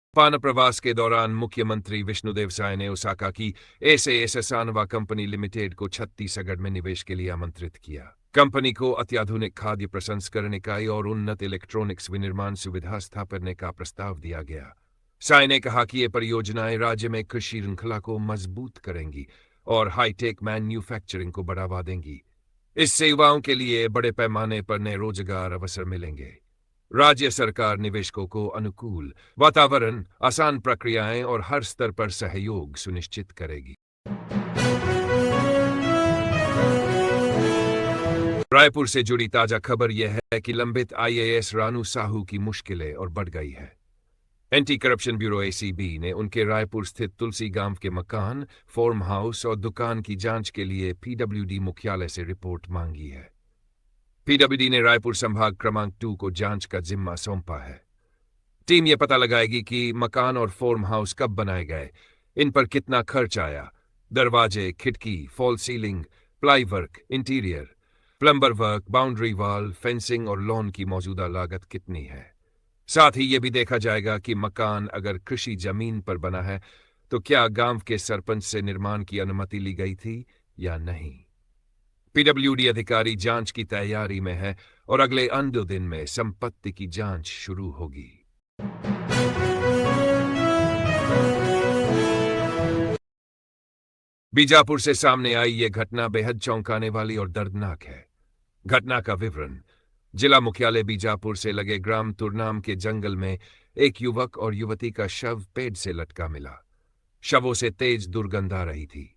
Japan प्रवास के दौरान मुख्यमंत्री विष्णुदेव साय ने ओसाका की एसएएस असानवा कंपनी लिमिटेड को छत्तीसगढ़ में निवेश के लिए आमंत्रित किया। कंपनी को अत्याधुनिक खाद्य प्रसंस्करण इकाई और उन्नत इलेक्ट्रॉनिक्स विनिर्माण सुविधा स्थापना का प्रस्ताव दिया गया। साय ने कहा कि ये परियोजनाएं राज्य में कृषि श्रृंखला को मजबूत करेंगी और हाईटेक मैन्युफैक्चरिंग को बढ़ावा देंगी। इससे युवाओं के लिए बड़े पैमाने पर नए रोजगार अवसर मिलेंगे। राज्य सरकार निवेशकों को अनुकूल वातावरण, आसान प्रक्रियाएं और हर स्तर पर सहयोग सुनिश्चित करेगी। रायपुर से जुड़ी ताजा खबर यह है कि लंबित आईएएस रानू साहू की मुश्किलें और बढ़ गई है। एंटी करप्शन ब्यूरो एसीबी ने उनके रायपुर स्थित तुलसी गांव के मकान, फार्म हाउस और दुकान की जांच के लिए पीडब्ल्यूडी मुख्यालय से रिपोर्ट मांगी है। पीडब्ल्यूडी ने रायपुर संभाग क्रमांक 2 को जांच का जिम्मा सौंपा है। टीम यह पता लगाएगी कि मकान और फार्म हाउस कब बनाए गए, इन पर कितना खर्च आया, दरवाजे, खिड़की, fall ceiling, ply work, interior, plumber work, boundary wall, fencing और लॉन की मौजूदा लागत कितनी है। साथ ही यह भी देखा जाएगा कि मकान अगर कृषि जमीन पर बना है तो क्या गांव के सरपंच से निर्माण की अनुमति ली गई थी या नहीं। पीडब्ल्यूडी अधिकारी जांच की तैयारी में है और अगले 2 दिन में संपत्ति की जांच शुरू होगी। बीजापुर से सामने आई यह घटना बेहद चौंकाने वाली और दर्दनाक है। घटना का विवरण: जिला मुख्यालय बीजापुर से लगे ग्राम तुरनाम के जंगल में एक युवक और युवती का शव पेड़ से लटका मिला। शवों से तेज दुर्गंध आ रही थी।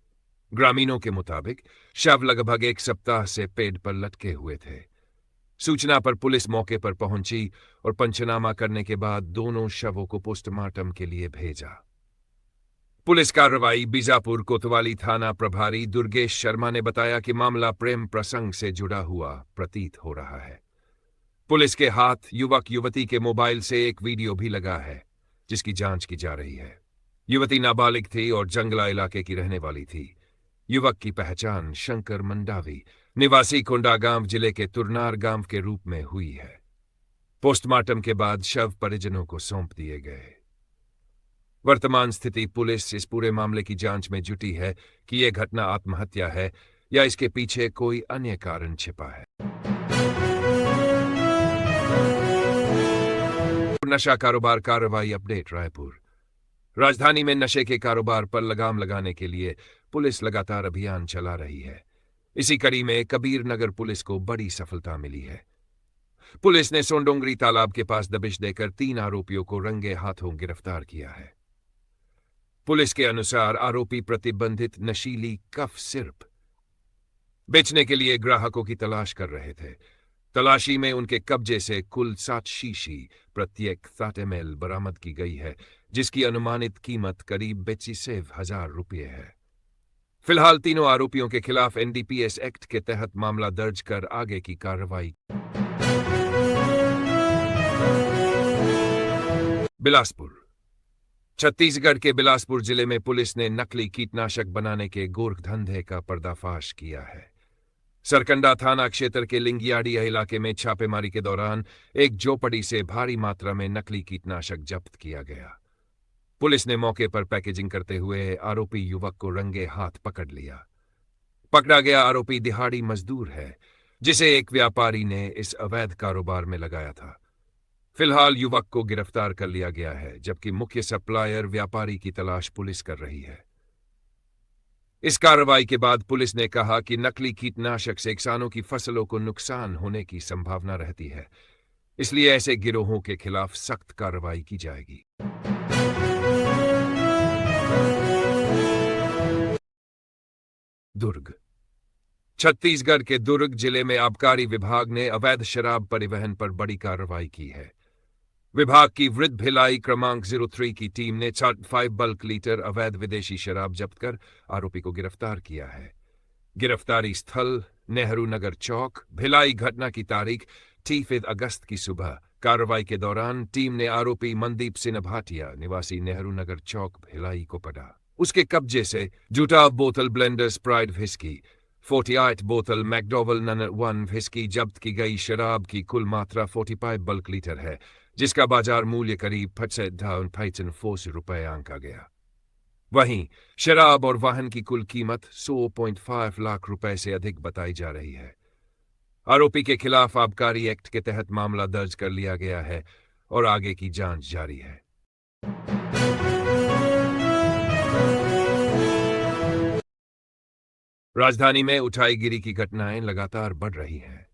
ग्रामीणों के मुताबिक शव लगभग 1 सप्ताह से पेड़ पर लटके हुए थे। सूचना पर पुलिस मौके पर पहुंची और पंचनामा करने के बाद दोनों शवों को पोस्टमार्टम के लिए भेजा। पुलिस कार्रवाई: बीजापुर कोतवाली थाना प्रभारी दुर्गेश शर्मा ने बताया कि मामला प्रेम प्रसंग से जुड़ा हुआ प्रतीत हो रहा है। पुलिस के हाथ युवक युवती के मोबाइल से एक वीडियो भी लगा है, जिसकी जांच की जा रही है। युवती नाबालिग थी और जंगला इलाके की रहने वाली थी। युवक की पहचान शंकर मंडावी, निवासी कोंडागांव जिले के तुरनार गांव के रूप में हुई है। पोस्टमार्टम के बाद शव परिजनों को सौंप दिए गए। वर्तमान स्थिति: पुलिस इस पूरे मामले की जांच में जुटी है कि यह घटना आत्महत्या है या इसके पीछे कोई अन्य कारण छिपा है। नशा कारोबार कार्रवाई अपडेट: रायपुर राजधानी में नशे के कारोबार पर लगाम लगाने के लिए पुलिस लगातार अभियान चला रही है। इसी कड़ी में कबीर नगर पुलिस को बड़ी सफलता मिली है। पुलिस ने सोंडोंगरी तालाब के पास दबिश देकर 3 आरोपियों को रंगे हाथों गिरफ्तार किया है। पुलिस के अनुसार आरोपी प्रतिबंधित नशीली कफ सिरप बेचने के लिए ग्राहकों की तलाश कर रहे थे। तलाशी में उनके कब्जे से कुल 7 शीशी प्रत्येक 7 ml बरामद की गई है, जिसकी अनुमानित कीमत करीब 82,000 रुपये है। फिलहाल तीनों आरोपियों के खिलाफ एनडीपीएस एक्ट के तहत मामला दर्ज कर आगे की कार्रवाई। बिलासपुर छत्तीसगढ़ के बिलासपुर जिले में पुलिस ने नकली कीटनाशक बनाने के गोरखधंधे का पर्दाफाश किया है। सरकंडा थाना क्षेत्र के लिंगियाड़ी इलाके में छापेमारी के दौरान एक झोपड़ी से भारी मात्रा में नकली कीटनाशक जब्त किया गया। पुलिस ने मौके पर पैकेजिंग करते हुए आरोपी युवक को रंगे हाथ पकड़ लिया। पकड़ा गया आरोपी दिहाड़ी मजदूर है, जिसे एक व्यापारी ने इस अवैध कारोबार में लगाया था। फिलहाल युवक को गिरफ्तार कर लिया गया है, जबकि मुख्य सप्लायर व्यापारी की तलाश पुलिस कर रही है। इस कार्रवाई के बाद पुलिस ने कहा कि नकली कीटनाशक से किसानों की फसलों को नुकसान होने की संभावना रहती है, इसलिए ऐसे गिरोहों के खिलाफ सख्त कार्रवाई की जाएगी। दुर्ग छत्तीसगढ़ के दुर्ग जिले में आबकारी विभाग ने अवैध शराब परिवहन पर बड़ी कार्रवाई की है। विभाग की वृद्ध भिलाई क्रमांक 03 की टीम ने 5 बल्क लीटर अवैध विदेशी शराब जब्त कर आरोपी को गिरफ्तार किया है। गिरफ्तारी स्थल नेहरू नगर चौक, भिलाई। घटना की तारीख 30 अगस्त की सुबह। कार्रवाई के दौरान टीम ने आरोपी मनदीप सिंह भाटिया, निवासी नेहरू नगर चौक, भिलाई को पकड़ा। उसके कब्जे से जूटा बोतल ब्लेंडर स्प्राइट व्हिस्की, 48 बोतल मैकडॉवल नंबर 1 व्हिस्की जब्त की गई। शराब की कुल मात्रा 45 बल्क लीटर है, जिसका बाजार मूल्य करीब 45 रुपये आंका गया। वहीं शराब और वाहन की कुल कीमत 100.5 लाख रुपए से अधिक बताई जा रही है। आरोपी के खिलाफ आबकारी एक्ट के तहत मामला दर्ज कर लिया गया है और आगे की जांच जारी है। राजधानी में उठाईगिरी की घटनाएं लगातार बढ़ रही हैं।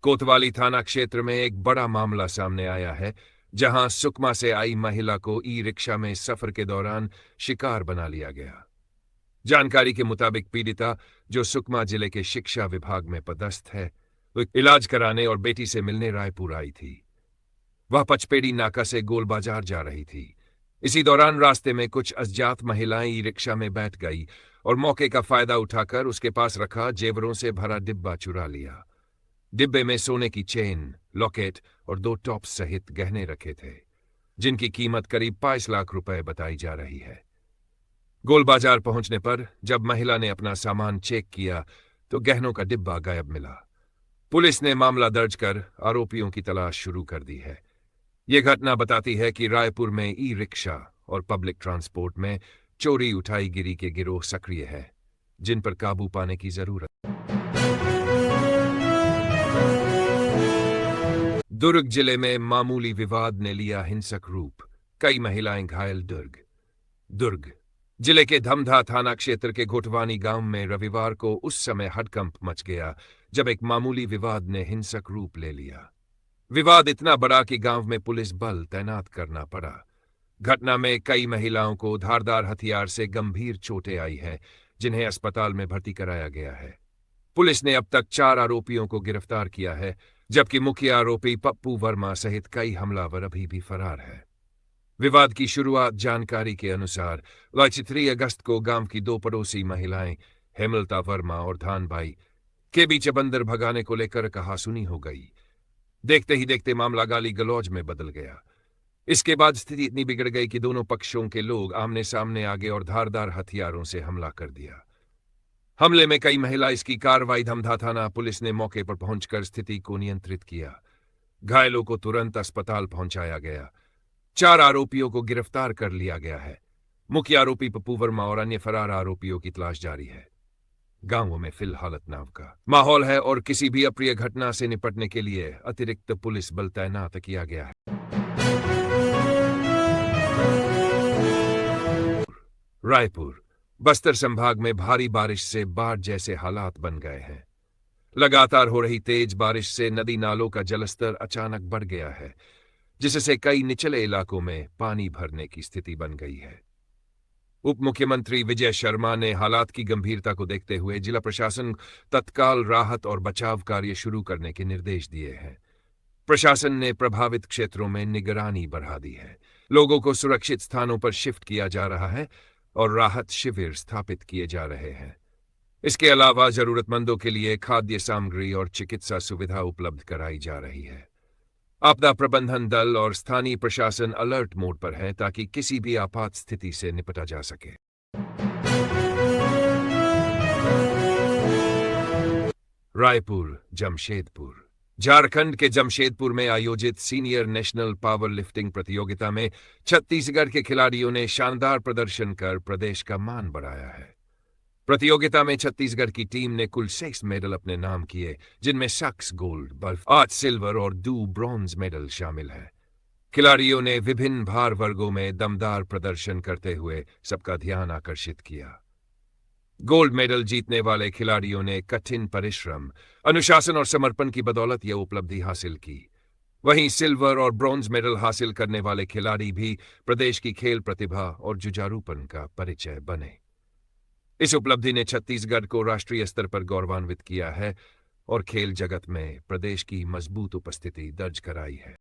कोतवाली थाना क्षेत्र में एक बड़ा मामला सामने आया है, जहां सुकमा से आई महिला को ई रिक्शा में सफर के दौरान शिकार बना लिया गया। जानकारी के मुताबिक पीड़िता, जो सुकमा जिले के शिक्षा विभाग में पदस्थ है, वो इलाज कराने और बेटी से मिलने रायपुर आई थी। वह पचपेड़ी नाका से गोल बाजार जा रही थी। इसी दौरान रास्ते में कुछ अज्ञात महिलाएं ई रिक्शा में बैठ गई और मौके का फायदा उठाकर उसके पास रखा जेवरों से भरा डिब्बा चुरा लिया। डिब्बे में सोने की चेन, लॉकेट और 2 टॉप्स सहित गहने रखे थे, जिनकी कीमत करीब 5 लाख रुपए बताई जा रही है। गोल बाजार पहुंचने पर जब महिला ने अपना सामान चेक किया तो गहनों का डिब्बा गायब मिला। पुलिस ने मामला दर्ज कर आरोपियों की तलाश शुरू कर दी है। यह घटना बताती है कि रायपुर में ई रिक्शा और पब्लिक ट्रांसपोर्ट में चोरी उठाईगिरी के गिरोह सक्रिय है, जिन पर काबू पाने की जरूरत। दुर्ग जिले में मामूली विवाद ने लिया हिंसक रूप, कई महिलाएं घायल। दुर्ग जिले के धमधा थाना क्षेत्र के घोटवानी गांव में रविवार को उस समय हड़कंप मच गया जब एक मामूली विवाद ने हिंसक रूप ले लिया। विवाद इतना बड़ा कि गांव में पुलिस बल तैनात करना पड़ा। घटना में कई महिलाओं को धारदार हथियार से गंभीर चोटें आई हैं, जिन्हें अस्पताल में भर्ती कराया गया है। पुलिस ने अब तक 4 आरोपियों को गिरफ्तार किया है, जबकि मुख्य आरोपी पप्पू वर्मा सहित कई हमलावर अभी भी फरार है। विवाद की शुरुआत जानकारी के अनुसार 3 अगस्त को गांव की 2 पड़ोसी महिलाएं हेमलता वर्मा और धानबाई के बीच बंदर भगाने को लेकर कहासुनी हो गई। देखते ही देखते मामला गाली गलौज में बदल गया। इसके बाद स्थिति इतनी बिगड़ गई कि दोनों पक्षों के लोग आमने सामने आ गए और धारदार हथियारों से हमला कर दिया। हमले में कई महिला इसकी कार्रवाई धमधा थाना पुलिस ने मौके पर पहुंचकर स्थिति को नियंत्रित किया। घायलों को तुरंत अस्पताल पहुंचाया गया। 4 आरोपियों को गिरफ्तार कर लिया गया है। मुख्य आरोपी पप्पू वर्मा और अन्य फरार आरोपियों की तलाश जारी है। गांवों में फिलहाल तनाव का माहौल है और किसी भी अप्रिय घटना से निपटने के लिए अतिरिक्त पुलिस बल तैनात किया गया है। रायपुर बस्तर संभाग में भारी बारिश से बाढ़ जैसे हालात बन गए हैं। लगातार हो रही तेज बारिश से नदी नालों का जलस्तर अचानक बढ़ गया है, जिससे कई निचले इलाकों में पानी भरने की स्थिति बन गई है। उप मुख्यमंत्री विजय शर्मा ने हालात की गंभीरता को देखते हुए जिला प्रशासन तत्काल राहत और बचाव कार्य शुरू करने के निर्देश दिए हैं। प्रशासन ने प्रभावित क्षेत्रों में निगरानी बढ़ा दी है। लोगों को सुरक्षित स्थानों पर शिफ्ट किया जा रहा है और राहत शिविर स्थापित किए जा रहे हैं। इसके अलावा जरूरतमंदों के लिए खाद्य सामग्री और चिकित्सा सुविधा उपलब्ध कराई जा रही है। आपदा प्रबंधन दल और स्थानीय प्रशासन अलर्ट मोड पर है ताकि किसी भी आपात स्थिति से निपटा जा सके। रायपुर जमशेदपुर झारखंड के जमशेदपुर में आयोजित सीनियर नेशनल पावर लिफ्टिंग प्रतियोगिता में छत्तीसगढ़ के खिलाड़ियों ने शानदार प्रदर्शन कर प्रदेश का मान बढ़ाया है। प्रतियोगिता में छत्तीसगढ़ की टीम ने कुल 6 मेडल अपने नाम किए, जिनमें 6 गोल्ड, 8 सिल्वर और 2 ब्रॉन्ज मेडल शामिल हैं। खिलाड़ियों ने विभिन्न भार वर्गों में दमदार प्रदर्शन करते हुए सबका ध्यान आकर्षित किया। गोल्ड मेडल जीतने वाले खिलाड़ियों ने कठिन परिश्रम, अनुशासन और समर्पण की बदौलत यह उपलब्धि हासिल की। वहीं सिल्वर और ब्रॉन्ज मेडल हासिल करने वाले खिलाड़ी भी प्रदेश की खेल प्रतिभा और जुझारूपन का परिचय बने। इस उपलब्धि ने छत्तीसगढ़ को राष्ट्रीय स्तर पर गौरवान्वित किया है और खेल जगत में प्रदेश की मजबूत उपस्थिति दर्ज कराई है।